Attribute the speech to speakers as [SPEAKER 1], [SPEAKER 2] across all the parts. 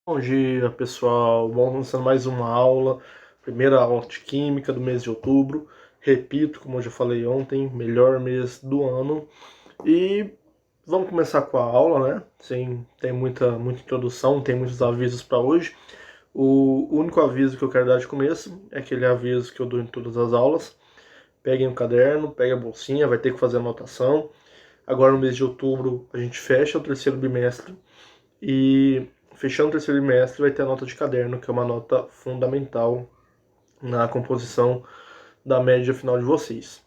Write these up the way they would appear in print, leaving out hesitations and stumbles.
[SPEAKER 1] Bom dia, pessoal. Vamos começando mais uma aula, primeira aula de Química do mês de outubro. Repito, como eu já falei ontem, melhor mês do ano. E vamos começar com a aula, né? Tem muita introdução, tem muitos avisos para hoje. O único aviso que eu quero dar de começo é aquele aviso que eu dou em todas as aulas. Peguem o caderno, peguem a bolsinha, vai ter que fazer anotação. Agora no mês de outubro a gente fecha o terceiro bimestre e fechando o terceiro bimestre vai ter a nota de caderno, que é uma nota fundamental na composição da média final de vocês.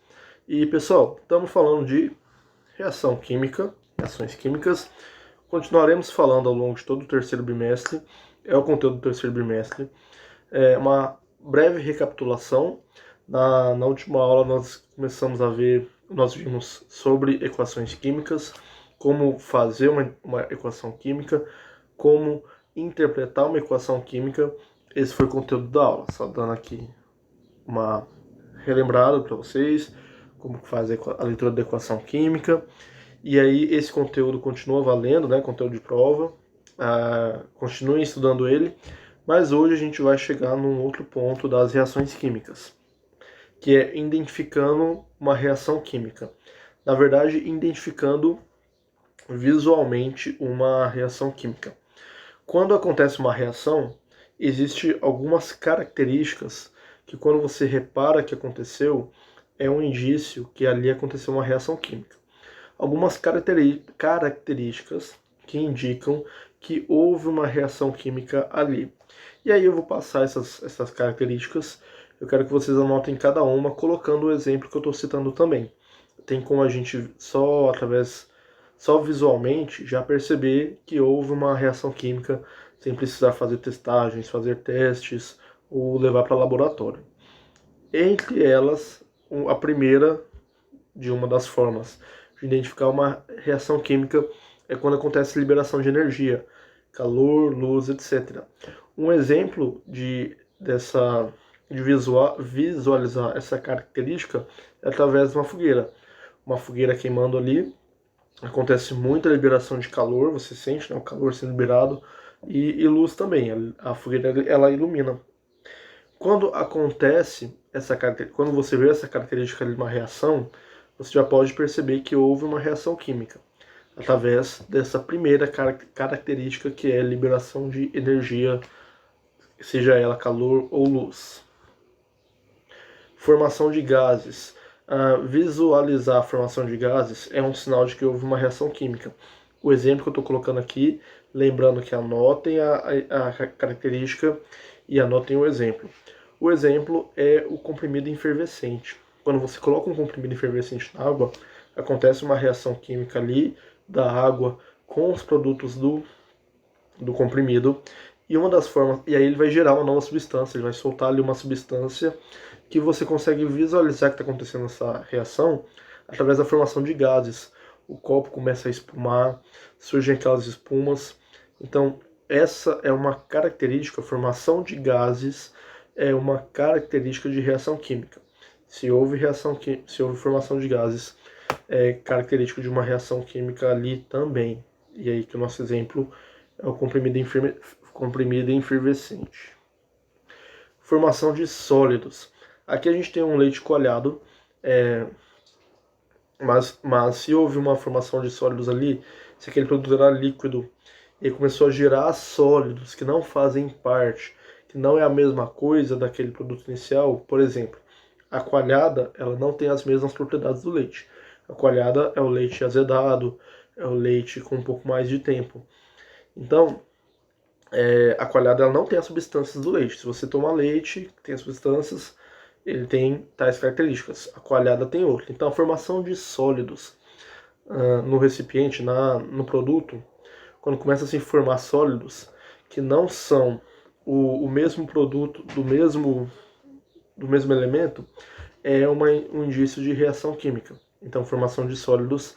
[SPEAKER 1] E pessoal, estamos falando de reação química, reações químicas. Continuaremos falando ao longo de todo o terceiro bimestre, é o conteúdo do terceiro bimestre. É uma breve recapitulação. Na última aula nós vimos sobre equações químicas, como fazer uma equação química, como interpretar uma equação química. Esse foi o conteúdo da aula, só dando aqui uma relembrada para vocês, como fazer a leitura da equação química. E aí esse conteúdo continua valendo, né, conteúdo de prova, continuem estudando ele, mas hoje a gente vai chegar num outro ponto das reações químicas, que é identificando uma reação química. Na verdade, identificando visualmente uma reação química. Quando acontece uma reação, existem algumas características que quando você repara que aconteceu, é um indício que ali aconteceu uma reação química. Algumas características que indicam que houve uma reação química ali. E aí eu vou passar essas características, eu quero que vocês anotem cada uma, colocando o exemplo que eu estou citando também. Tem como a gente só visualmente já perceber que houve uma reação química sem precisar fazer testagens, fazer testes ou levar para laboratório. Entre elas, a primeira de uma das formas de identificar uma reação química é quando acontece liberação de energia, calor, luz, etc. Um exemplo de visualizar essa característica é através de uma fogueira. Uma fogueira queimando ali, acontece muita liberação de calor, você sente, né, o calor sendo liberado, e luz também. A fogueira ela ilumina. Quando acontece quando você vê essa característica de uma reação, você já pode perceber que houve uma reação química através dessa primeira característica, que é a liberação de energia, seja ela calor ou luz. Formação de gases. Visualizar a formação de gases é um sinal de que houve uma reação química. O exemplo que eu estou colocando aqui, lembrando que anotem a característica e anotem o exemplo. O exemplo é o comprimido efervescente. Quando você coloca um comprimido efervescente na água, acontece uma reação química ali da água com os produtos do comprimido, e uma das formas, e aí ele vai gerar uma nova substância, ele vai soltar ali uma substância que você consegue visualizar que está acontecendo essa reação através da formação de gases. O copo começa a espumar, surgem aquelas espumas. Então, essa é uma característica, a formação de gases é uma característica de reação química. Se houve formação de gases, é característico de uma reação química ali também. E aí que o nosso exemplo é o comprimido efervescente. Formação de sólidos. Aqui a gente tem um leite coalhado, mas se houve uma formação de sólidos ali, se aquele produto era líquido e começou a gerar sólidos que não fazem parte, que não é a mesma coisa daquele produto inicial, por exemplo, a coalhada, ela não tem as mesmas propriedades do leite. A coalhada é o leite azedado, é o leite com um pouco mais de tempo. Então, a coalhada ela não tem as substâncias do leite. Se você toma leite, tem as substâncias, ele tem tais características. A coalhada tem outra. Então, a formação de sólidos no recipiente, no produto, quando começa a se formar sólidos que não são o mesmo produto do mesmo elemento, é um indício de reação química. Então, formação de sólidos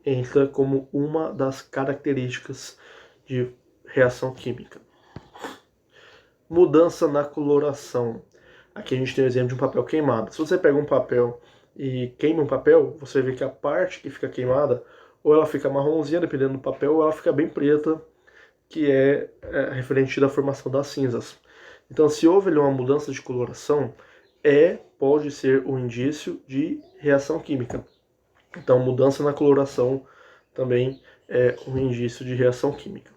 [SPEAKER 1] entra como uma das características de reação química. Mudança na coloração. Aqui a gente tem o exemplo de um papel queimado. Se você pega um papel e queima um papel, você vê que a parte que fica queimada, ou ela fica marronzinha, dependendo do papel, ou ela fica bem preta, que é referente da formação das cinzas. Então, se houve ali uma mudança de coloração, pode ser um indício de reação química. Então, mudança na coloração também é um indício de reação química.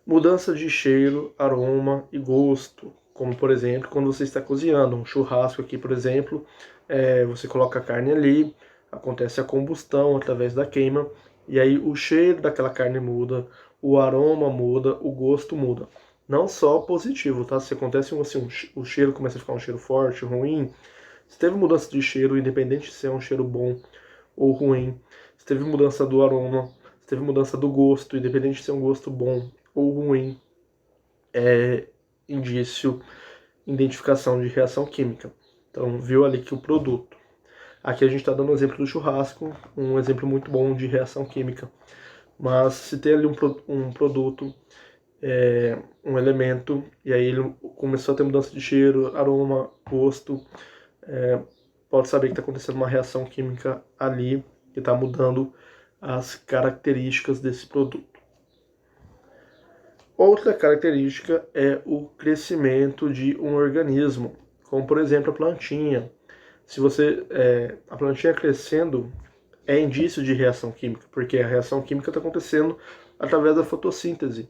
[SPEAKER 1] Mudança de cheiro, aroma e gosto, como por exemplo, quando você está cozinhando um churrasco aqui, por exemplo, você coloca a carne ali, acontece a combustão através da queima, e aí o cheiro daquela carne muda, o aroma muda, o gosto muda. Não só positivo, tá? Se acontece assim, o cheiro começa a ficar um cheiro forte, ruim, se teve mudança de cheiro, independente se é um cheiro bom ou ruim, se teve mudança do aroma, se teve mudança do gosto, independente se é um gosto bom ou ruim, é indício, identificação de reação química. Então, viu ali que o produto. Aqui a gente está dando um exemplo do churrasco, um exemplo muito bom de reação química. Mas se tem ali um produto, um elemento, e aí ele começou a ter mudança de cheiro, aroma, gosto, pode saber que está acontecendo uma reação química ali, que está mudando as características desse produto. Outra característica é o crescimento de um organismo, como por exemplo a plantinha. Se a plantinha crescendo é indício de reação química, porque a reação química está acontecendo através da fotossíntese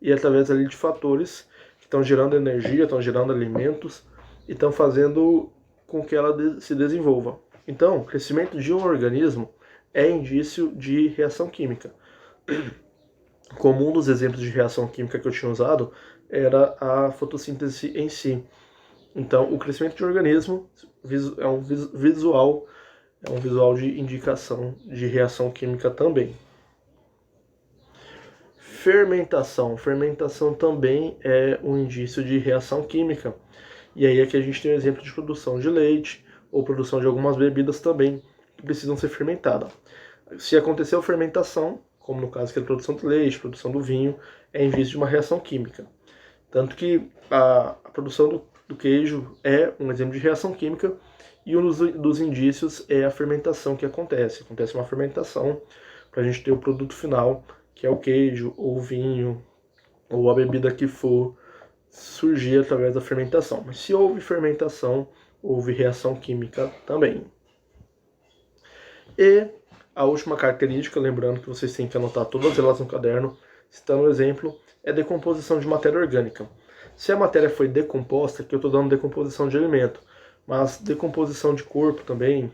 [SPEAKER 1] e através ali de fatores que estão gerando energia, estão gerando alimentos e estão fazendo com que ela se desenvolva. Então, o crescimento de um organismo é indício de reação química. Como um dos exemplos de reação química que eu tinha usado era a fotossíntese em si. Então, o crescimento de um organismo é um visual de indicação de reação química também. Fermentação. Fermentação também é um indício de reação química. E aí aqui a gente tem um exemplo de produção de leite ou produção de algumas bebidas também que precisam ser fermentadas. Se aconteceu fermentação, como no caso que é a produção do leite, produção do vinho, é indício de uma reação química. Tanto que a produção do queijo é um exemplo de reação química e um dos indícios é a fermentação que acontece. Acontece uma fermentação para a gente ter o produto final, que é o queijo, ou o vinho, ou a bebida que for surgir através da fermentação. Mas se houve fermentação, houve reação química também. E a última característica, lembrando que vocês têm que anotar todas elas no caderno, citando o exemplo, é decomposição de matéria orgânica. Se a matéria foi decomposta, aqui eu estou dando decomposição de alimento, mas decomposição de corpo também,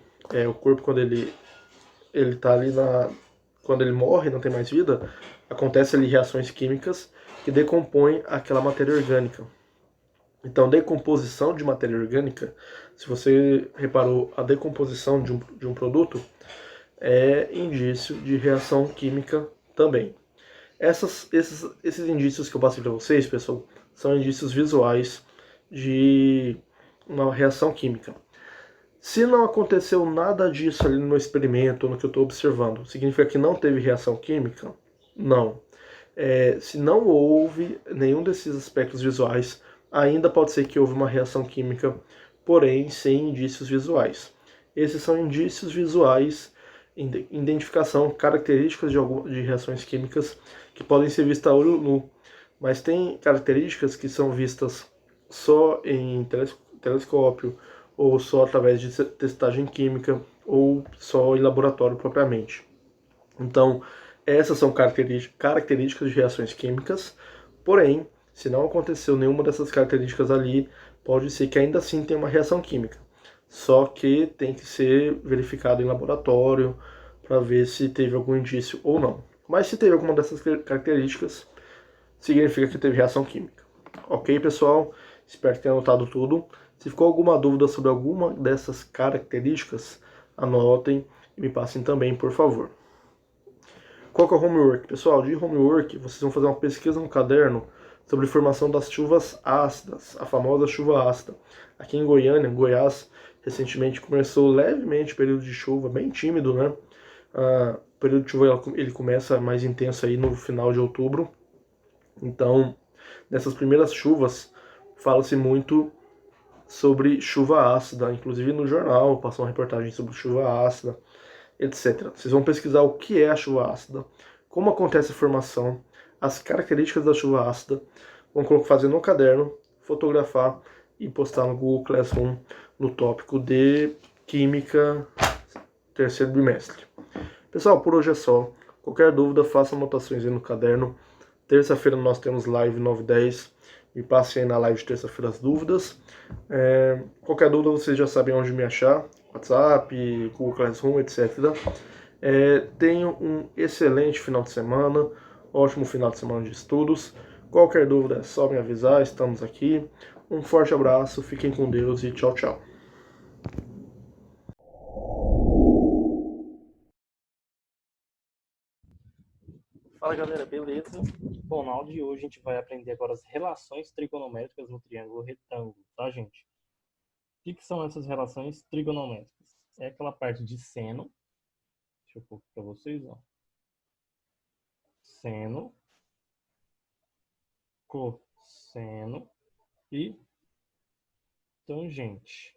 [SPEAKER 1] o corpo quando ele está ali quando ele morre, não tem mais vida, acontece ali reações químicas que decompõem aquela matéria orgânica. Então, decomposição de matéria orgânica, se você reparou, a decomposição de um produto é indício de reação química também. Esses indícios que eu passei para vocês, pessoal, são indícios visuais de uma reação química. Se não aconteceu nada disso ali no meu experimento, ou no que eu estou observando, significa que não teve reação química? Não. Se não houve nenhum desses aspectos visuais, ainda pode ser que houve uma reação química, porém sem indícios visuais. Esses são indícios visuais, identificação, características de reações químicas que podem ser vistas a olho nu, mas tem características que são vistas só em telescópio, ou só através de testagem química, ou só em laboratório propriamente. Então, essas são características de reações químicas, porém, se não aconteceu nenhuma dessas características ali, pode ser que ainda assim tenha uma reação química. Só que tem que ser verificado em laboratório para ver se teve algum indício ou não. Mas se teve alguma dessas características, significa que teve reação química. Ok, pessoal? Espero que tenha anotado tudo. Se ficou alguma dúvida sobre alguma dessas características, anotem e me passem também, por favor. Qual que é o homework? Pessoal, de homework, vocês vão fazer uma pesquisa no caderno sobre formação das chuvas ácidas, a famosa chuva ácida. Aqui em Goiânia, Goiás, recentemente começou levemente o período de chuva, bem tímido, né? O período de chuva ele começa mais intenso aí no final de outubro. Então, nessas primeiras chuvas, fala-se muito sobre chuva ácida, inclusive no jornal passou uma reportagem sobre chuva ácida, etc. Vocês vão pesquisar o que é a chuva ácida, como acontece a formação, as características da chuva ácida. Vamos fazer no caderno, fotografar e postar no Google Classroom no tópico de Química, terceiro bimestre. Pessoal, por hoje é só. Qualquer dúvida, faça anotações aí no caderno. Terça-feira nós temos live 9h10. Me passem aí na live de terça-feira as dúvidas. Qualquer dúvida vocês já sabem onde me achar. WhatsApp, Google Classroom, etc. Tenham um excelente final de semana. Ótimo final de semana de estudos. Qualquer dúvida é só me avisar, estamos aqui. Um forte abraço, fiquem com Deus e tchau, tchau.
[SPEAKER 2] Fala galera, beleza? Bom, na aula de hoje a gente vai aprender agora as relações trigonométricas no triângulo retângulo, tá gente? O que são essas relações trigonométricas? É aquela parte de seno, deixa eu pôr aqui para vocês, ó. Seno, cosseno e tangente,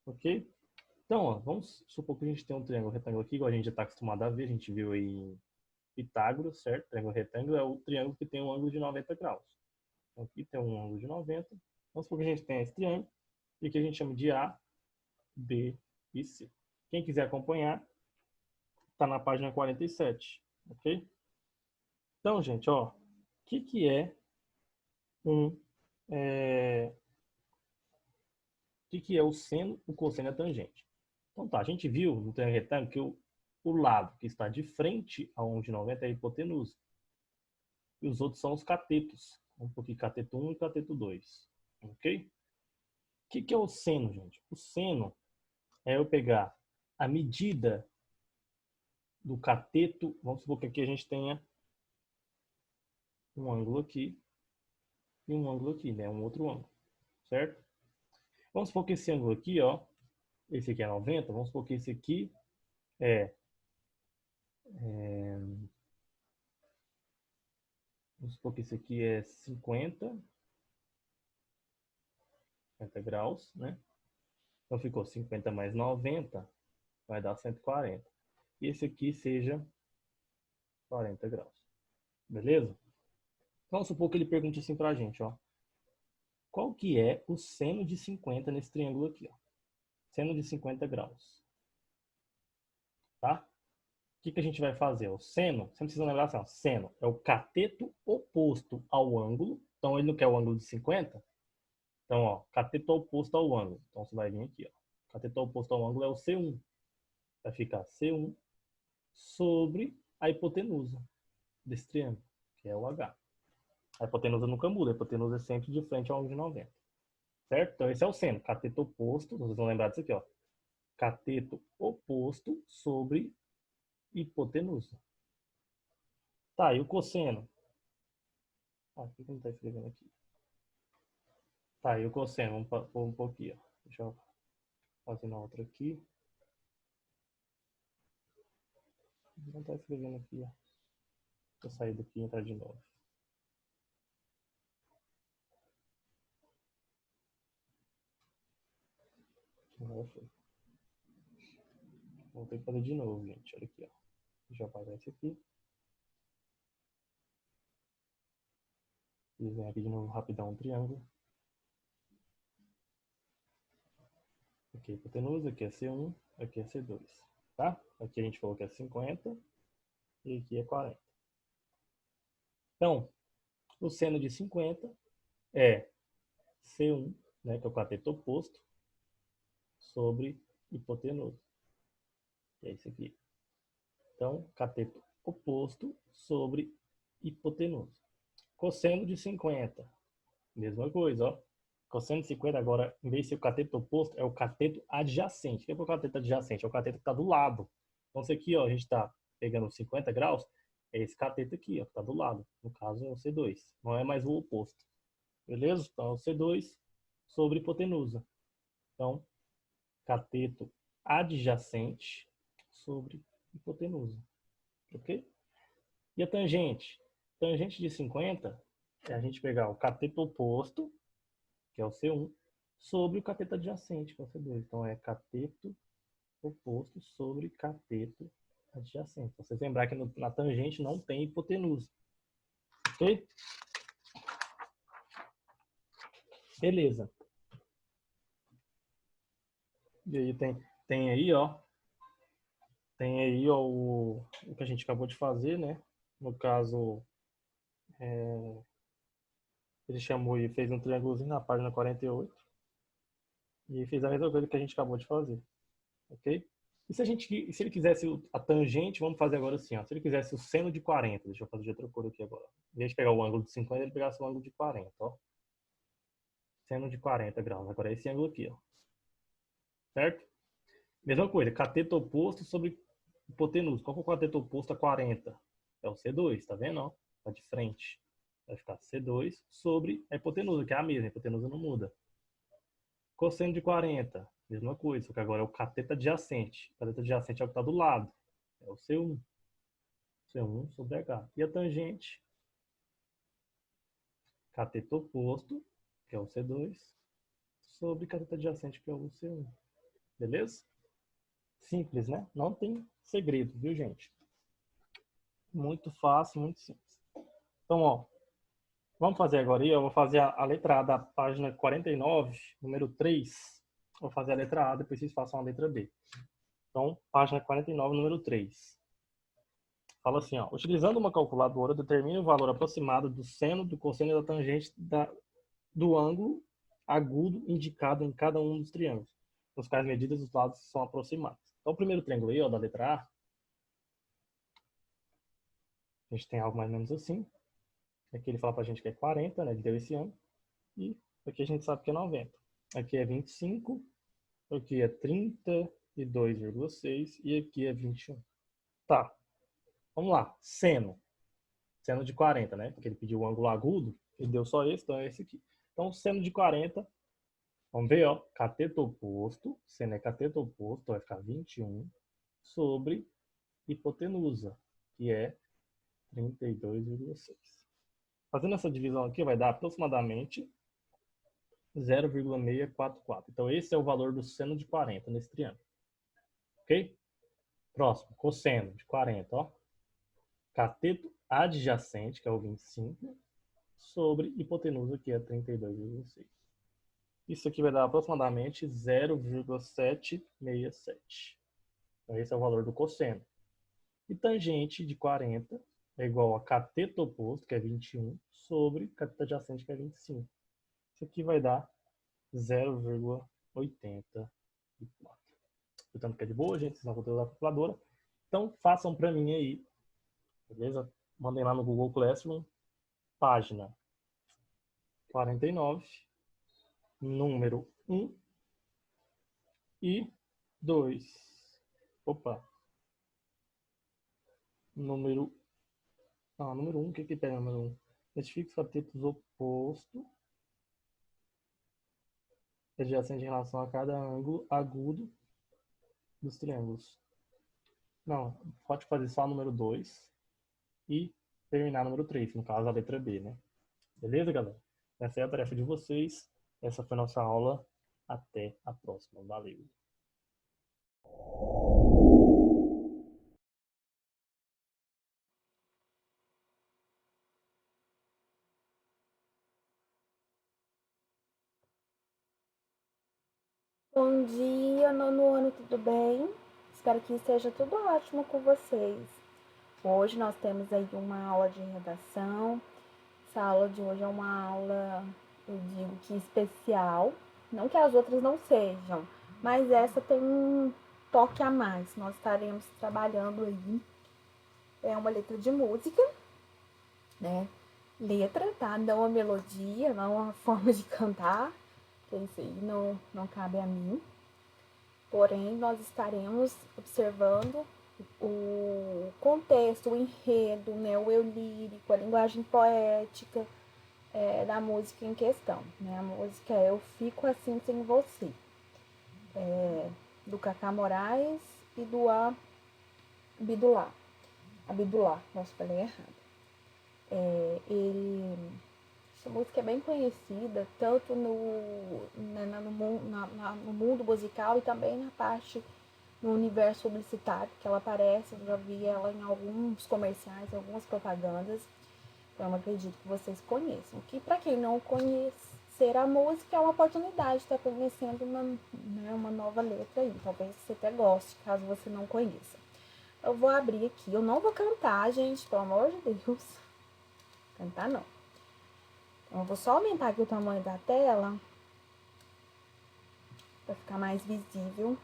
[SPEAKER 2] ok? Então, ó, vamos supor que a gente tem um triângulo retângulo aqui, igual a gente já está acostumado a ver, a gente viu aí em Pitágoras, certo? Triângulo retângulo é o triângulo que tem um ângulo de 90 graus. Então, aqui tem um ângulo de 90. Vamos supor que a gente tem esse triângulo e que a gente chama de A, B e C. Quem quiser acompanhar, está na página 47, ok? Então, gente, ó, o que é um... que é o seno, o cosseno e a tangente? Então tá, a gente viu no triângulo retângulo que o lado que está de frente ao ângulo de 90 é a hipotenusa. E os outros são os catetos. Um pouquinho cateto 1 e cateto 2. Ok? O que é o seno, gente? O seno é eu pegar a medida do cateto. Vamos supor que aqui a gente tenha um ângulo aqui e um ângulo aqui, né? Um outro ângulo, certo? Vamos supor que esse ângulo aqui, ó, esse aqui é 90, vamos supor que esse aqui é vamos supor que esse aqui é 50 graus, né? Então ficou 50 mais 90, vai dar 140. E esse aqui seja 40 graus. Beleza? Vamos supor que ele pergunte assim pra gente, ó. Qual que é o seno de 50 nesse triângulo aqui, ó? Seno de 50 graus. Tá? O que a gente vai fazer? O seno, você precisa lembrar assim, ó, seno é o cateto oposto ao ângulo. Então ele não quer o ângulo de 50. Então, ó, cateto oposto ao ângulo. Então você vai vir aqui, ó. Cateto oposto ao ângulo é o C1. Vai ficar C1 sobre a hipotenusa desse triângulo, que é o H. A hipotenusa nunca muda, a hipotenusa é sempre de frente ao ângulo de 90. Certo? Então esse é o seno, cateto oposto, vocês vão lembrar disso aqui, ó. Cateto oposto sobre hipotenusa. Tá, e o cosseno? Ah, por que não está escrevendo aqui? Tá, e o cosseno? Vamos pôr um pouquinho, ó. Deixa eu fazer na outra aqui. Não está escrevendo aqui, ó. Vou sair daqui e entrar de novo. Agora foi. Vou ter que fazer de novo, gente. Olha aqui, ó. Deixa eu apagar esse aqui. Desenhar aqui de novo rapidão um triângulo. Aqui é hipotenusa, aqui é C1, aqui é C2. Tá? Aqui a gente falou que é 50 e aqui é 40. Então, o seno de 50 é C1, né, que é o cateto oposto, sobre hipotenusa. Que é isso aqui. Então, cateto oposto sobre hipotenusa. Cosseno de 50. Mesma coisa, ó. Cosseno de 50 agora, em vez de ser o cateto oposto, é o cateto adjacente. O que é o cateto adjacente? É o cateto que está do lado. Então, esse aqui, ó, a gente está pegando 50 graus, é esse cateto aqui, ó, que está do lado. No caso, é o C2. Não é mais o oposto. Beleza? Então, é o C2 sobre hipotenusa. Então, cateto adjacente sobre hipotenusa. Ok? E a tangente? Tangente de 50 é a gente pegar o cateto oposto, que é o C1, sobre o cateto adjacente, que é o C2. Então é cateto oposto sobre cateto adjacente. Vocês lembrar que na tangente não tem hipotenusa. Ok? Beleza. E aí tem aí, ó. Tem aí, ó, o que a gente acabou de fazer, né? No caso, ele chamou e fez um triângulozinho na página 48. E fez a mesma coisa que a gente acabou de fazer. Ok? E se ele quisesse a tangente, vamos fazer agora assim, ó. Se ele quisesse o seno de 40, deixa eu fazer de outra cor aqui agora. Em vez de pegar o ângulo de 50, ele pegasse o ângulo de 40, ó. Seno de 40 graus. Agora é esse ângulo aqui, ó. Certo? Mesma coisa, cateto oposto sobre hipotenusa. Qual que é o cateto oposto a 40? É o C2, tá vendo? Ó? Tá de frente. Vai ficar C2 sobre a hipotenusa, que é a mesma. A hipotenusa não muda. Cosseno de 40, mesma coisa, só que agora é o cateto adjacente. O cateto adjacente é o que está do lado. É o C1. C1 sobre H. E a tangente? Cateto oposto, que é o C2, sobre cateto adjacente, que é o C1. Beleza? Simples, né? Não tem segredo, viu, gente? Muito fácil, muito simples. Então, ó, vamos fazer agora aí. Eu vou fazer a letra A da página 49, número 3. Vou fazer a letra A, depois vocês façam a letra B. Então, página 49, número 3. Fala assim, ó. Utilizando uma calculadora, determine o valor aproximado do seno, do cosseno e da tangente do ângulo agudo indicado em cada um dos triângulos, nos quais medidas dos lados são aproximadas. Então, o primeiro triângulo aí, ó, da letra A, a gente tem algo mais ou menos assim. Aqui ele fala pra gente que é 40, né? Ele deu esse ângulo. E aqui a gente sabe que é 90. Aqui é 25, aqui é 32,6 e aqui é 21. Tá. Vamos lá. Seno. Seno de 40, né? Porque ele pediu o ângulo agudo, ele deu só esse, então é esse aqui. Então, seno de 40, vamos ver, ó. Cateto oposto, seno é cateto oposto, vai ficar 21 sobre hipotenusa, que é 32,6. Fazendo essa divisão aqui, vai dar aproximadamente 0,644. Então, esse é o valor do seno de 40 nesse triângulo. Ok? Próximo, cosseno de 40, ó. Cateto adjacente, que é o 25, sobre hipotenusa, que é 32,6. Isso aqui vai dar aproximadamente 0,767. Então, esse é o valor do cosseno. E tangente de 40 é igual a cateto oposto, que é 21, sobre cateto adjacente, que é 25. Isso aqui vai dar 0,84. Portanto, que é de boa, gente, vocês não vão ter usar a calculadora. Então, façam para mim aí, beleza? Mandem lá no Google Classroom, página 49, número 1 e 2. Opa. Número 1, o que pega o número 1? Identifique os catetos oposto adjacente em relação a cada ângulo agudo dos triângulos. Não, pode fazer só o número 2 e terminar número 3, no caso a letra B, né? Beleza, galera? Essa é a tarefa de vocês. Essa foi a nossa aula. Até a próxima. Valeu!
[SPEAKER 3] Bom dia, nono ano, tudo bem? Espero que esteja tudo ótimo com vocês. Hoje nós temos aí uma aula de redação. Essa aula de hoje é uma aula, eu digo que especial. Não que as outras não sejam, mas essa tem um toque a mais. Nós estaremos trabalhando aí uma letra de música, né? Letra, tá? Não a melodia, não a forma de cantar, que isso aí não cabe a mim. Porém, nós estaremos observando o contexto, o enredo, né, o eu lírico, a linguagem poética da música em questão. Né? A música é Eu Fico Assim Sem Você, do Cacá Moraes e do Abdullah. Nossa, falei errado. Essa música é bem conhecida, tanto no mundo musical e também na parte no universo publicitário que ela aparece. Eu já vi ela em alguns comerciais, algumas propagandas. Então, eu acredito que vocês conheçam. Que para quem não conhecer a música, é uma oportunidade de estar conhecendo uma nova letra aí. Talvez você até goste, caso você não conheça. Eu vou abrir aqui. Eu não vou cantar, gente, pelo amor de Deus. Cantar não. Então, eu vou só aumentar aqui o tamanho da tela para ficar mais visível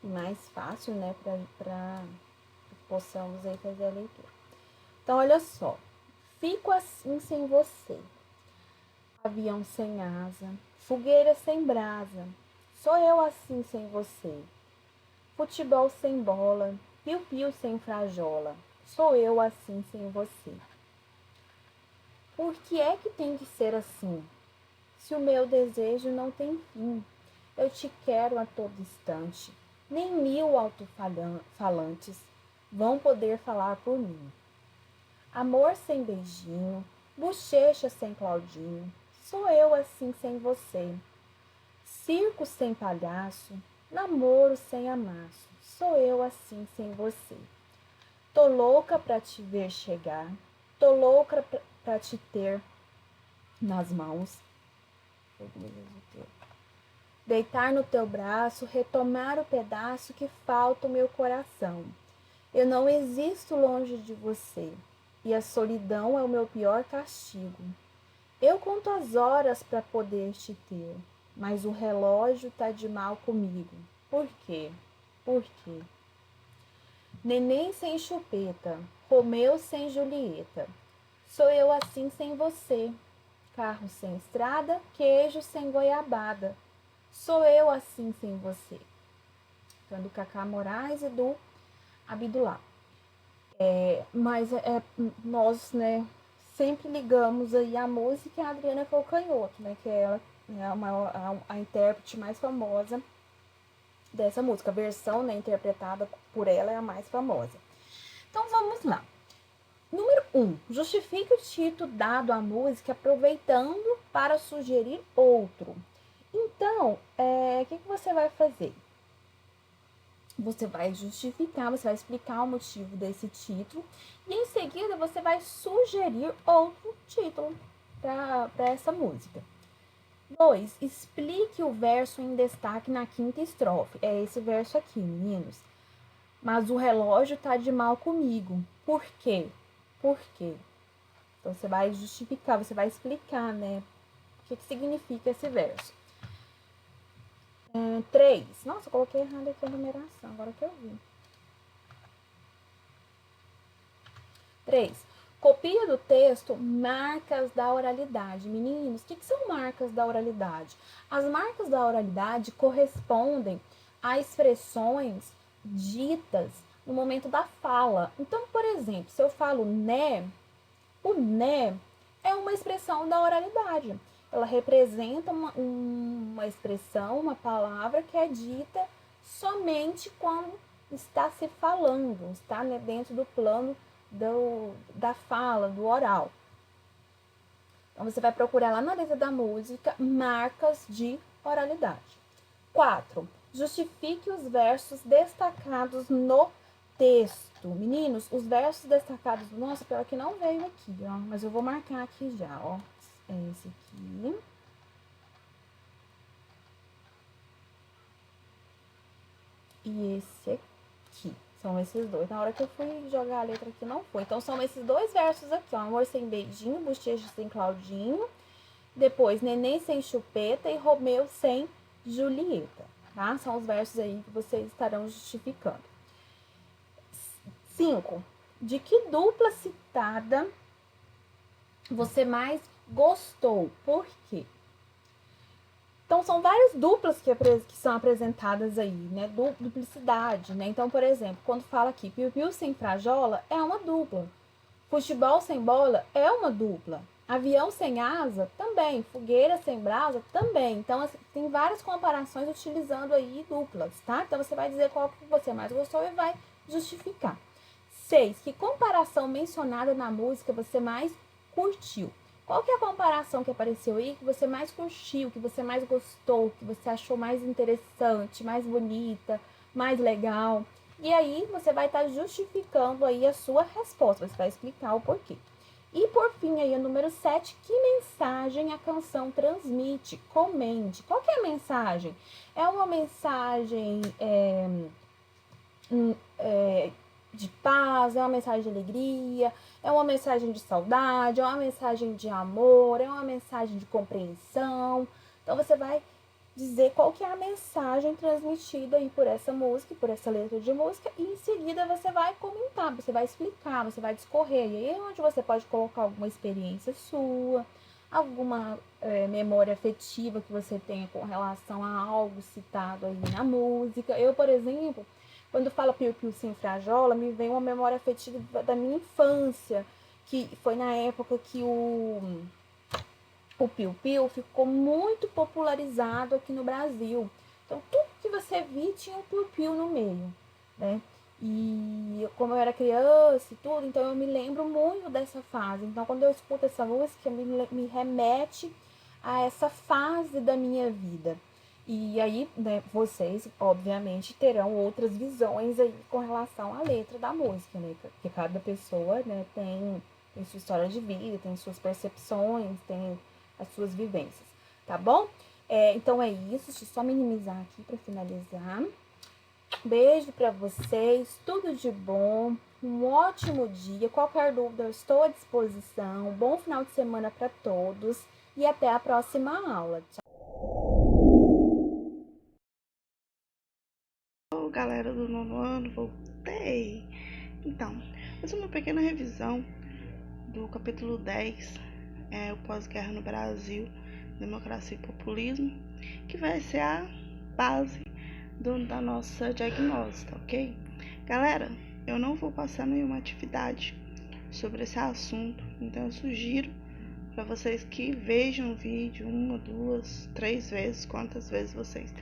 [SPEAKER 3] e mais fácil, né, para que possamos aí fazer a leitura. Então, olha só. Fico assim sem você. Avião sem asa, fogueira sem brasa. Sou eu assim sem você. Futebol sem bola, piu-piu sem frajola. Sou eu assim sem você. Por que é que tem que ser assim? Se o meu desejo não tem fim, eu te quero a todo instante. Nem 1000 alto-falantes vão poder falar por mim. Amor sem beijinho, bochecha sem Claudinho, sou eu assim sem você. Circo sem palhaço, namoro sem amasso, sou eu assim sem você. Tô louca pra te ver chegar, tô louca pra te ter nas mãos. Deitar no teu braço, retomar o pedaço que falta o meu coração. Eu não existo longe de você, e a solidão é o meu pior castigo. Eu conto as horas para poder te ter, mas o relógio tá de mal comigo. Por quê? Por quê? Neném sem chupeta, Romeu sem Julieta. Sou eu assim sem você. Carro sem estrada, queijo sem goiabada. Sou eu assim sem você. Então, do Cacá Moraes e do Abdullah. Mas nós, né, sempre ligamos aí a música e a Adriana Calcanhoto, né, que é a intérprete mais famosa dessa música. A versão, né, interpretada por ela é a mais famosa. Então vamos lá. Número 1. Justifique o título dado à música aproveitando para sugerir outro. Então, o que você vai fazer? Você vai justificar, você vai explicar o motivo desse título e em seguida você vai sugerir outro título para essa música. 2. Explique o verso em destaque na quinta estrofe. É esse verso aqui, meninos. Mas o relógio tá de mal comigo. Por quê? Por quê? Então você vai justificar, você vai explicar, né? O que significa esse verso. 3. Nossa, eu coloquei errado aqui a numeração, agora que eu vi. 3. Copia do texto marcas da oralidade. Meninos, o que são marcas da oralidade? As marcas da oralidade correspondem a expressões ditas no momento da fala. Então, por exemplo, se eu falo né, o né é uma expressão da oralidade. Ela representa uma expressão, uma palavra que é dita somente quando está se falando, está, né, dentro do plano da fala, do oral. Então, você vai procurar lá na letra da música marcas de oralidade. 4. Justifique os versos destacados no texto. Meninos, os versos destacados... Nossa, pior que não veio aqui, ó. Mas eu vou marcar aqui já, ó. É esse aqui. E esse aqui. São esses dois. Na hora que eu fui jogar a letra aqui, não foi. Então, são esses dois versos aqui, ó. Amor sem beijinho, bochecha sem Claudinho. Depois, neném sem chupeta e Romeu sem Julieta, tá? São os versos aí que vocês estarão justificando. 5. De que dupla citada você mais gostou? Por quê? Então, são várias duplas que são apresentadas aí, né? Duplicidade, né? Então, por exemplo, quando fala aqui, piu-piu sem frajola, é uma dupla. Futebol sem bola é uma dupla. Avião sem asa, também. Fogueira sem brasa, também. Então, assim, tem várias comparações utilizando aí duplas, tá? Então, você vai dizer qual que você mais gostou e vai justificar. 6. Que comparação mencionada na música você mais curtiu? Qual que é a comparação que apareceu aí que você mais curtiu, que você mais gostou, que você achou mais interessante, mais bonita, mais legal. E aí você vai estar justificando aí a sua resposta, você vai explicar o porquê. E por fim aí o número 7, que mensagem a canção transmite? Comente. Qual que é a mensagem? É uma mensagem de paz, é uma mensagem de alegria, é uma mensagem de saudade, é uma mensagem de amor, é uma mensagem de compreensão. Então você vai dizer qual que é a mensagem transmitida aí por essa música, por essa letra de música, e em seguida você vai comentar, você vai explicar, você vai discorrer. E aí é onde você pode colocar alguma experiência sua, alguma memória afetiva que você tenha com relação a algo citado aí na música. Eu, por exemplo, quando fala Piu-Piu Sem Frajola, me vem uma memória afetiva da minha infância, que foi na época que o Piu-Piu ficou muito popularizado aqui no Brasil. Então, tudo que você via tinha um Piu-Piu no meio, né? E como eu era criança e tudo, então eu me lembro muito dessa fase. Então, quando eu escuto essa música, me remete a essa fase da minha vida. E aí, né, vocês, obviamente, terão outras visões aí com relação à letra da música, né? Porque cada pessoa, né, tem sua história de vida, tem suas percepções, tem as suas vivências, tá bom? Então é isso, deixa eu só minimizar aqui para finalizar. Beijo para vocês, tudo de bom, um ótimo dia. Qualquer dúvida, eu estou à disposição. Bom final de semana para todos e até a próxima aula. Tchau.
[SPEAKER 4] Olá, galera do nono ano, voltei! Então, fazer uma pequena revisão do capítulo 10, o pós-guerra no Brasil, democracia e populismo, que vai ser a base da nossa diagnose, tá ok? Galera, eu não vou passar nenhuma atividade sobre esse assunto, então eu sugiro para vocês que vejam o vídeo 1, 2, 3 vezes, quantas vezes vocês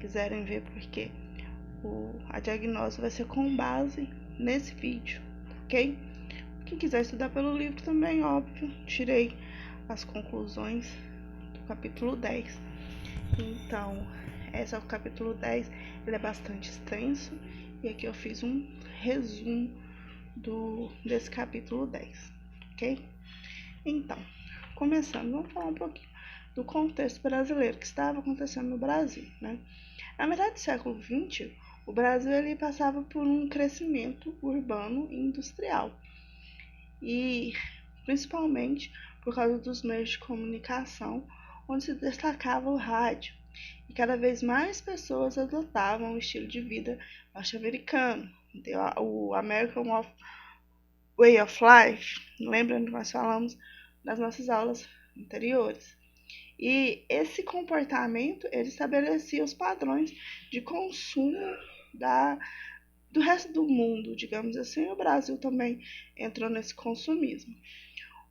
[SPEAKER 4] quiserem ver, porque a diagnose vai ser com base nesse vídeo, ok? Quem quiser estudar pelo livro também, óbvio, tirei as conclusões do capítulo 10. Então, esse é o capítulo 10, ele é bastante extenso, e aqui eu fiz um resumo desse capítulo 10, ok? Então, começando, vamos falar um pouquinho do contexto brasileiro, que estava acontecendo no Brasil, né? Na metade do século XX, o Brasil ele passava por um crescimento urbano e industrial, e principalmente por causa dos meios de comunicação, onde se destacava o rádio, e cada vez mais pessoas adotavam o estilo de vida norte-americano, o American Way of Life, lembra que nós falamos nas nossas aulas anteriores. E esse comportamento ele estabelecia os padrões de consumo do resto do mundo, digamos assim. O Brasil também entrou nesse consumismo.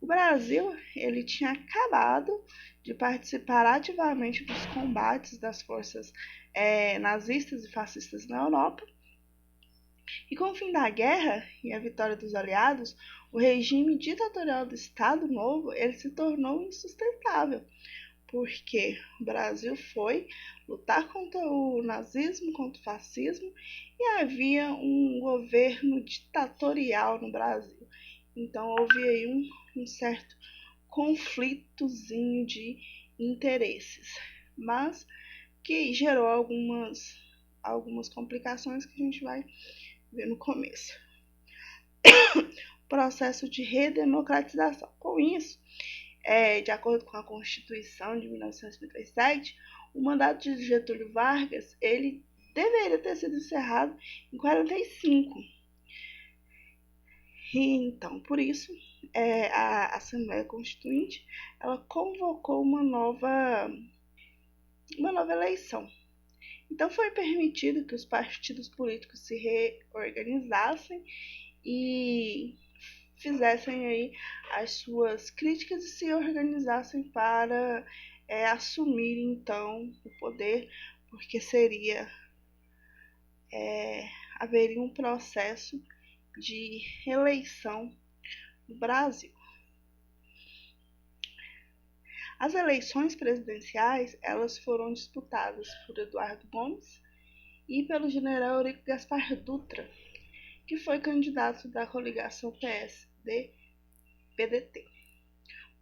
[SPEAKER 4] O Brasil ele tinha acabado de participar ativamente dos combates das forças nazistas e fascistas na Europa. E com o fim da guerra e a vitória dos aliados, o regime ditatorial do Estado Novo ele se tornou insustentável, porque o Brasil foi lutar contra o nazismo, contra o fascismo, e havia um governo ditatorial no Brasil. Então houve aí um certo conflitozinho de interesses, mas que gerou algumas complicações que a gente vai ver no começo. Processo de redemocratização. Com isso, de acordo com a Constituição de 1937, o mandato de Getúlio Vargas ele deveria ter sido encerrado em 45. E então, por isso, a Assembleia Constituinte ela convocou uma nova eleição. Então, foi permitido que os partidos políticos se reorganizassem e fizessem aí as suas críticas e se organizassem para assumir então o poder, porque haveria um processo de reeleição no Brasil. As eleições presidenciais elas foram disputadas por Eduardo Gomes e pelo general Eurico Gaspar Dutra, que foi candidato da coligação PSD-PDT.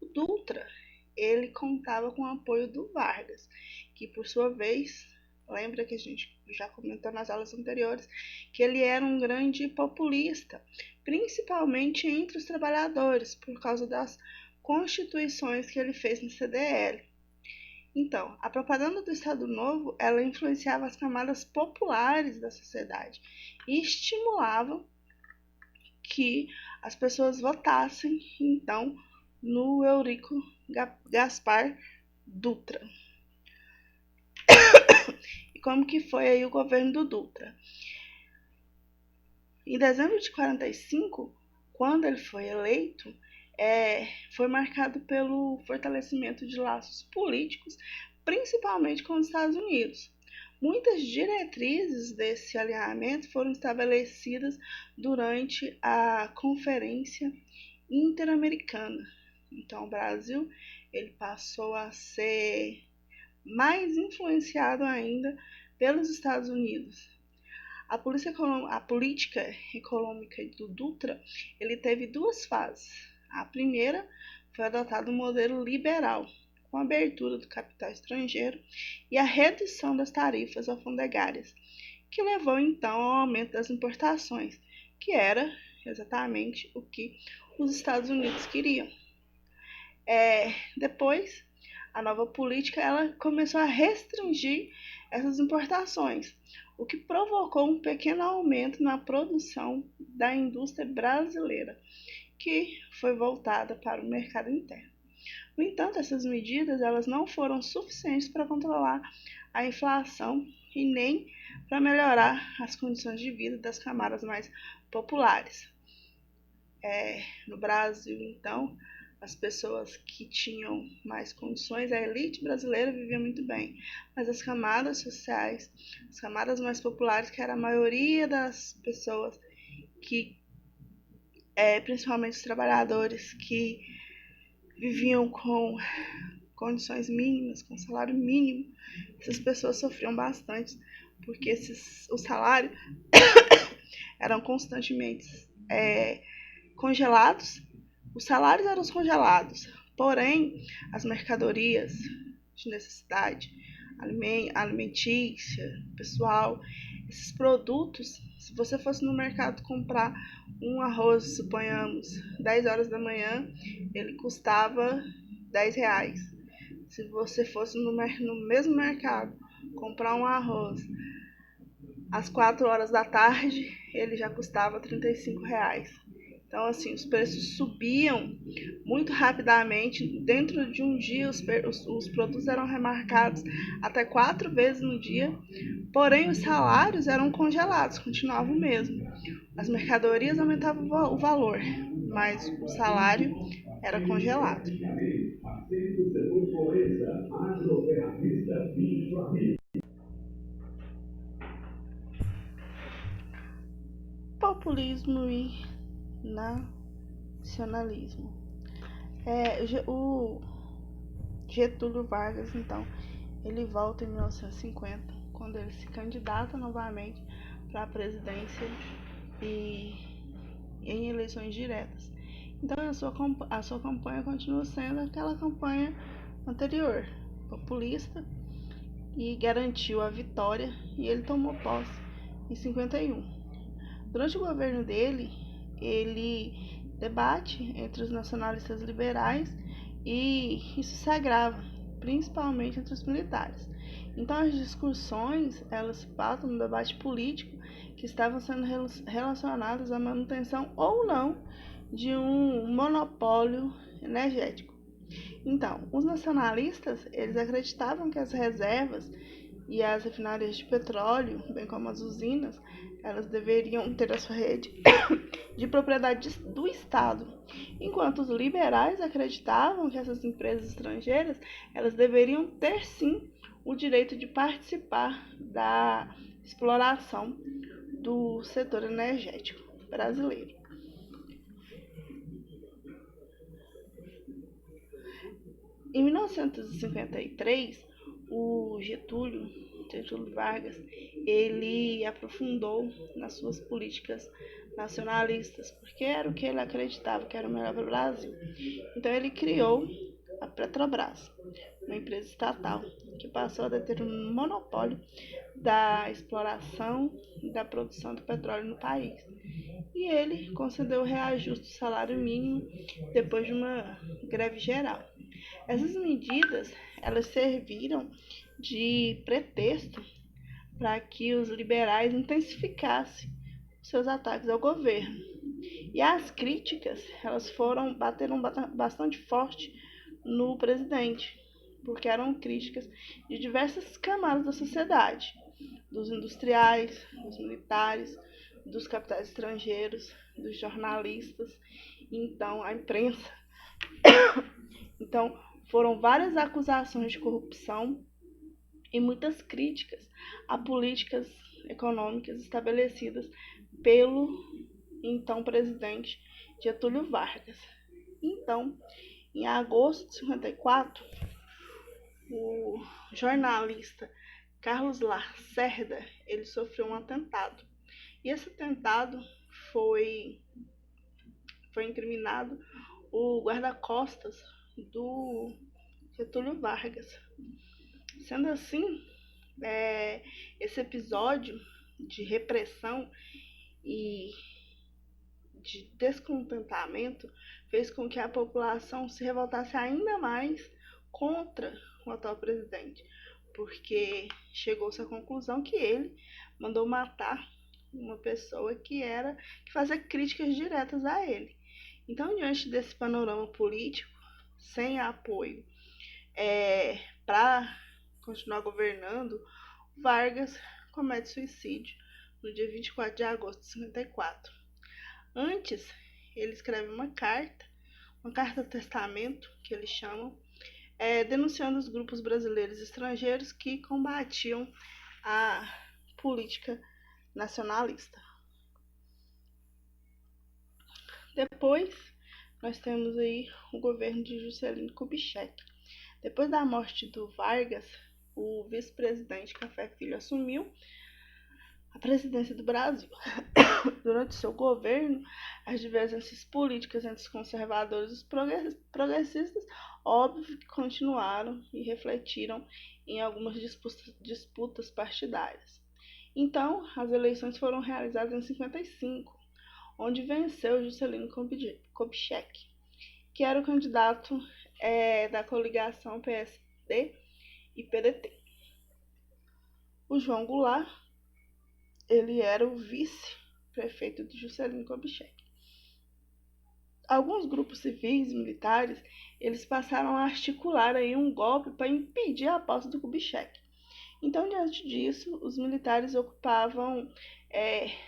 [SPEAKER 4] O Dutra, ele contava com o apoio do Vargas, que por sua vez, lembra que a gente já comentou nas aulas anteriores, que ele era um grande populista, principalmente entre os trabalhadores, por causa das constituições que ele fez no CDL. Então, a propaganda do Estado Novo, ela influenciava as camadas populares da sociedade e estimulava que as pessoas votassem, então, no Eurico Gaspar Dutra. E como que foi aí o governo do Dutra? Em dezembro de 45, quando ele foi eleito, foi marcado pelo fortalecimento de laços políticos, principalmente com os Estados Unidos. Muitas diretrizes desse alinhamento foram estabelecidas durante a Conferência Interamericana. Então, o Brasil ele passou a ser mais influenciado ainda pelos Estados Unidos. A política econômica do Dutra ele teve duas fases. A primeira foi adotado um modelo liberal, com a abertura do capital estrangeiro e a redução das tarifas alfandegárias, que levou então ao aumento das importações, que era exatamente o que os Estados Unidos queriam. Depois, a nova política ela começou a restringir essas importações, o que provocou um pequeno aumento na produção da indústria brasileira, que foi voltada para o mercado interno. No entanto, essas medidas elas não foram suficientes para controlar a inflação e nem para melhorar as condições de vida das camadas mais populares. No Brasil, então, as pessoas que tinham mais condições, a elite brasileira vivia muito bem, mas as camadas sociais, as camadas mais populares, que era a maioria das pessoas que, principalmente os trabalhadores que viviam com condições mínimas, com salário mínimo, essas pessoas sofriam bastante, porque os salários eram constantemente congelados. Os salários eram congelados, porém, as mercadorias de necessidade alimentícia, pessoal, esses produtos, se você fosse no mercado comprar um arroz, suponhamos, 10 horas da manhã, ele custava R$10. Se você fosse no mesmo mercado comprar um arroz às 4 horas da tarde, ele já custava R$35. Então, assim, os preços subiam muito rapidamente. Dentro de um dia, os produtos eram remarcados até 4 vezes no dia, porém os salários eram congelados, continuavam o mesmo. As mercadorias aumentavam o valor, mas o salário era congelado. Populismo e nacionalismo. O Getúlio Vargas, então, ele volta em 1950, quando ele se candidata novamente para a presidência e em eleições diretas. Então, a sua campanha continua sendo aquela campanha anterior, populista, e garantiu a vitória, e ele tomou posse em 51. Durante o governo dele, ele debate entre os nacionalistas liberais e isso se agrava, principalmente entre os militares. Então as discussões, elas se pautam no debate político que estavam sendo relacionadas à manutenção ou não de um monopólio energético. Então, os nacionalistas, eles acreditavam que as reservas e as refinarias de petróleo, bem como as usinas, elas deveriam ter a sua rede de propriedade do Estado, enquanto os liberais acreditavam que essas empresas estrangeiras elas deveriam ter sim o direito de participar da exploração do setor energético brasileiro. Em 1953, o Getúlio Getúlio Vargas, ele aprofundou nas suas políticas nacionalistas, porque era o que ele acreditava que era o melhor para o Brasil. Então ele criou a Petrobras, uma empresa estatal que passou a ter um monopólio da exploração e da produção do petróleo no país. E ele concedeu o reajuste do salário mínimo depois de uma greve geral. Essas medidas, elas serviram de pretexto para que os liberais intensificassem seus ataques ao governo. E as críticas, elas bateram bastante forte no presidente, porque eram críticas de diversas camadas da sociedade, dos industriais, dos militares, dos capitais estrangeiros, dos jornalistas, então a imprensa. Então, foram várias acusações de corrupção e muitas críticas a políticas econômicas estabelecidas pelo então presidente Getúlio Vargas. Então, em agosto de 54, o jornalista Carlos Lacerda, ele sofreu um atentado. E esse atentado foi incriminado o guarda-costas do Getúlio Vargas. Sendo assim, esse episódio de repressão e de descontentamento fez com que a população se revoltasse ainda mais contra o atual presidente, porque chegou-se à conclusão que ele mandou matar uma pessoa que fazia críticas diretas a ele. Então, diante desse panorama político, sem apoio para continuar governando, Vargas comete suicídio no dia 24 de agosto de 54. Antes, ele escreve uma carta testamento, que eles chamam, denunciando os grupos brasileiros e estrangeiros que combatiam a política nacionalista. Depois, nós temos aí o governo de Juscelino Kubitschek. Depois da morte do Vargas, o vice-presidente Café Filho assumiu a presidência do Brasil. Durante seu governo, as divergências políticas entre os conservadores e os progressistas, óbvio que continuaram e refletiram em algumas disputas partidárias. Então, as eleições foram realizadas em 55, onde venceu Juscelino Kubitschek, que era o candidato da coligação PSD e PDT. O João Goulart, ele era o vice-prefeito de Juscelino Kubitschek. Alguns grupos civis e militares, eles passaram a articular aí um golpe para impedir a posse do Kubitschek. Então, diante disso, os militares ocupavam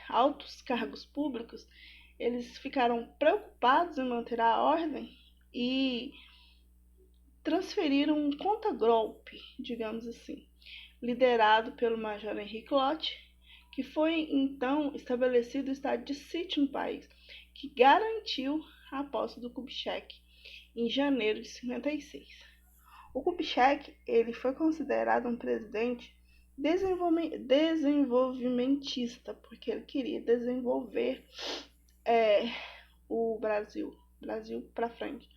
[SPEAKER 4] altos cargos públicos. Eles ficaram preocupados em manter a ordem e transferiram um contra-golpe, digamos assim, liderado pelo Major Henrique Lott, que foi então estabelecido o estado de sítio no país, que garantiu a posse do Kubitschek em janeiro de 56. O Kubitschek, ele foi considerado um presidente desenvolvimentista, porque ele queria desenvolver o Brasil para frente.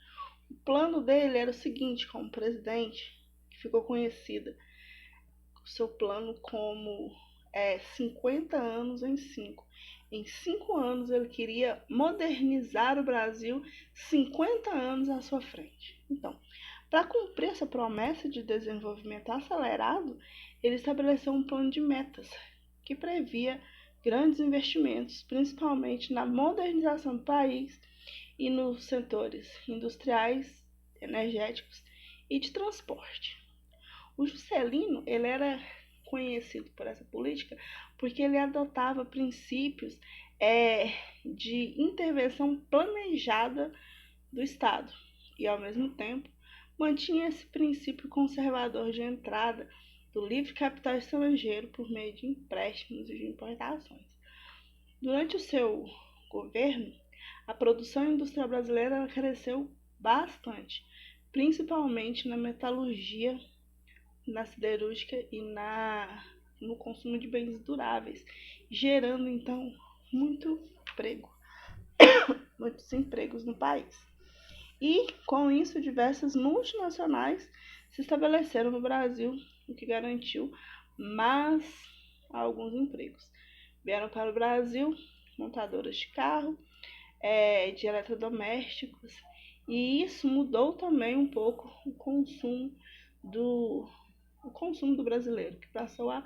[SPEAKER 4] O plano dele era o seguinte, como presidente, que ficou conhecido o seu plano como 50 anos em 5. Em 5 anos ele queria modernizar o Brasil 50 anos à sua frente. Então, para cumprir essa promessa de desenvolvimento acelerado, ele estabeleceu um plano de metas que previa grandes investimentos, principalmente na modernização do país e nos setores industriais, energéticos e de transporte. O Juscelino, ele era conhecido por essa política porque ele adotava princípios de intervenção planejada do Estado e, ao mesmo tempo, mantinha esse princípio conservador de entrada do livre capital estrangeiro por meio de empréstimos e de importações. Durante o seu governo, a produção industrial brasileira cresceu bastante, principalmente na metalurgia, na siderúrgica e na no consumo de bens duráveis, gerando então muitos empregos no país. E com isso diversas multinacionais se estabeleceram no Brasil, o que garantiu mais alguns empregos. Vieram para o Brasil montadoras de carro, de eletrodomésticos, e isso mudou também um pouco o consumo do brasileiro, que passou a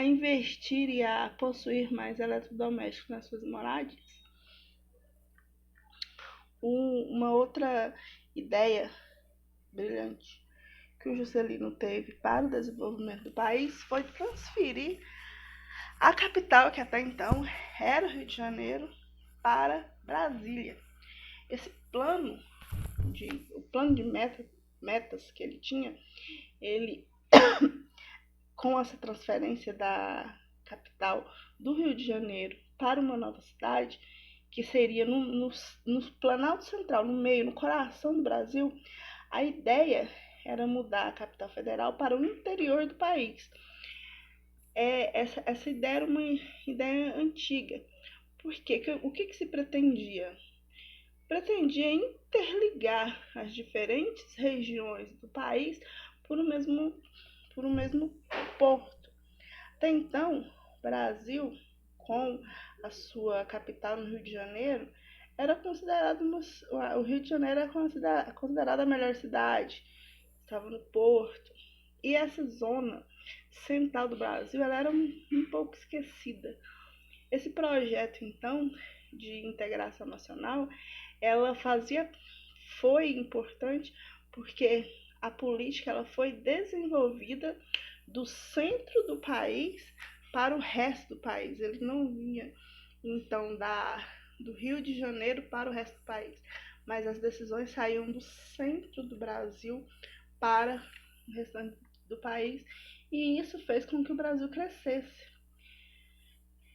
[SPEAKER 4] investir e a possuir mais eletrodomésticos nas suas moradias. Uma outra ideia brilhante que o Juscelino teve para o desenvolvimento do país foi transferir a capital, que até então era o Rio de Janeiro, para Brasília. Esse plano de metas que ele tinha, ele com essa transferência da capital do Rio de Janeiro para uma nova cidade, que seria no Planalto Central, no meio, no coração do Brasil, a ideia era mudar a capital federal para o interior do país. Essa ideia era uma ideia antiga. Porque o que se pretendia? Pretendia interligar as diferentes regiões do país por um mesmo porto. Até então, o Brasil, com a sua capital no Rio de Janeiro, era considerado o Rio de Janeiro era considerada a melhor cidade, estava no porto. E essa zona central do Brasil, ela era um pouco esquecida. Esse projeto, então, de integração nacional, foi importante porque a política ela foi desenvolvida do centro do país para o resto do país. Ele não vinha, então, do Rio de Janeiro para o resto do país, mas as decisões saíam do centro do Brasil para o restante do país, e isso fez com que o Brasil crescesse.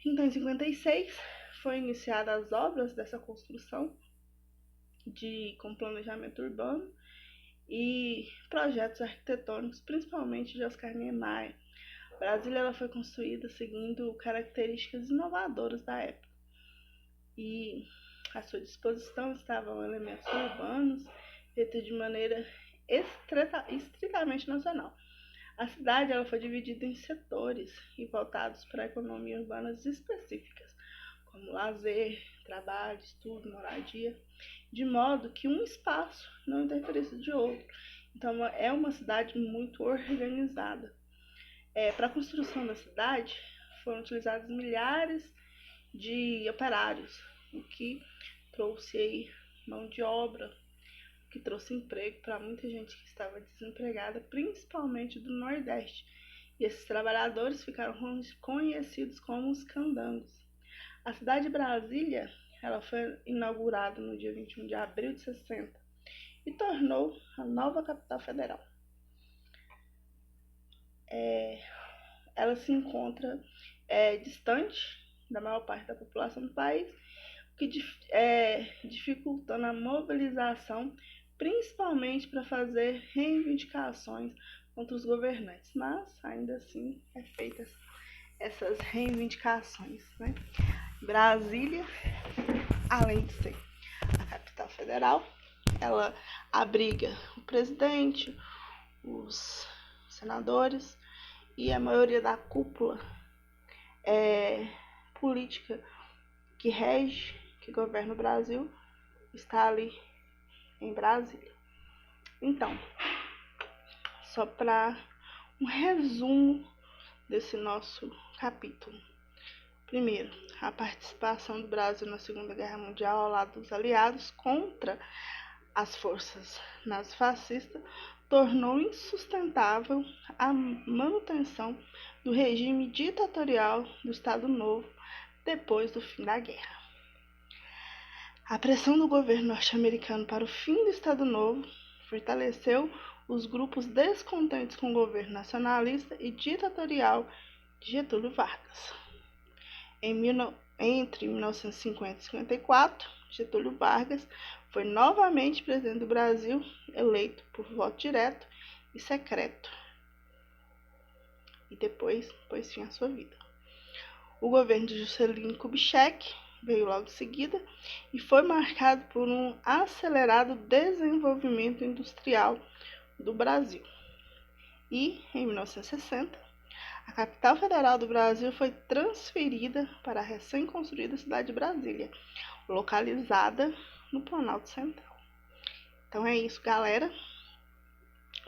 [SPEAKER 4] Então, em 56, foi iniciadas as obras dessa construção com planejamento urbano e projetos arquitetônicos, principalmente de Oscar Niemeyer. Brasília ela foi construída seguindo características inovadoras da época. E à sua disposição estavam elementos urbanos feitos de maneira estritamente nacional. A cidade ela foi dividida em setores e voltados para economias urbanas específicas, como lazer, trabalho, estudo, moradia, de modo que um espaço não interferisse de outro. Então, é uma cidade muito organizada. Para a construção da cidade, foram utilizados milhares de operários, o que trouxe aí mão de obra, o que trouxe emprego para muita gente que estava desempregada, principalmente do Nordeste. E esses trabalhadores ficaram conhecidos como os candangos. A cidade de Brasília ela foi inaugurada no dia 21 de abril de 60 e tornou a nova capital federal. Ela se encontra distante da maior parte da população do país, o que dificultando a mobilização, principalmente para fazer reivindicações contra os governantes, mas ainda assim feitas essas reivindicações, né? Brasília, além de ser a capital federal, ela abriga o presidente, os senadores e a maioria da cúpula política que governa o Brasil, está ali em Brasília. Então, só para um resumo desse nosso capítulo. Primeiro, a participação do Brasil na Segunda Guerra Mundial ao lado dos aliados contra as forças nazifascistas tornou insustentável a manutenção do regime ditatorial do Estado Novo depois do fim da guerra. A pressão do governo norte-americano para o fim do Estado Novo fortaleceu os grupos descontentes com o governo nacionalista e ditatorial de Getúlio Vargas. Entre 1950 e 1954, Getúlio Vargas foi novamente presidente do Brasil, eleito por voto direto e secreto. e depois pôs fim à sua vida. O governo de Juscelino Kubitschek veio logo em seguida e foi marcado por um acelerado desenvolvimento industrial do Brasil. E, em 1960, a capital federal do Brasil foi transferida para a recém-construída cidade de Brasília, localizada no Planalto Central. Então é isso, galera.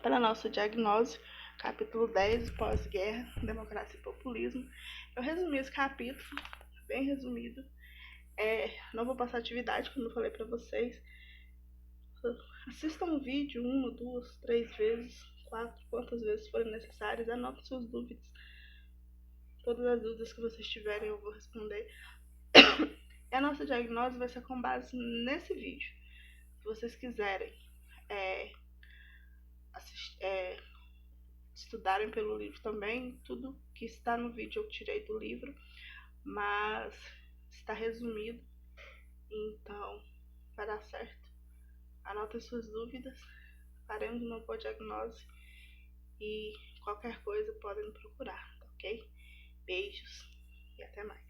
[SPEAKER 4] Para a nossa diagnose, capítulo 10, pós-guerra, democracia e populismo. Eu resumi esse capítulo, bem resumido. Não vou passar atividade, como eu falei para vocês. Assistam o vídeo 1, 2, 3 vezes, 4, quantas vezes forem necessárias. Anotem suas dúvidas. Todas as dúvidas que vocês tiverem eu vou responder. E a nossa diagnose vai ser com base nesse vídeo. Se vocês quiserem estudarem pelo livro também, tudo que está no vídeo eu tirei do livro, mas está resumido, então vai dar certo. Anotem suas dúvidas, faremos uma boa diagnose e qualquer coisa podem me procurar, tá ok? Beijos e até mais.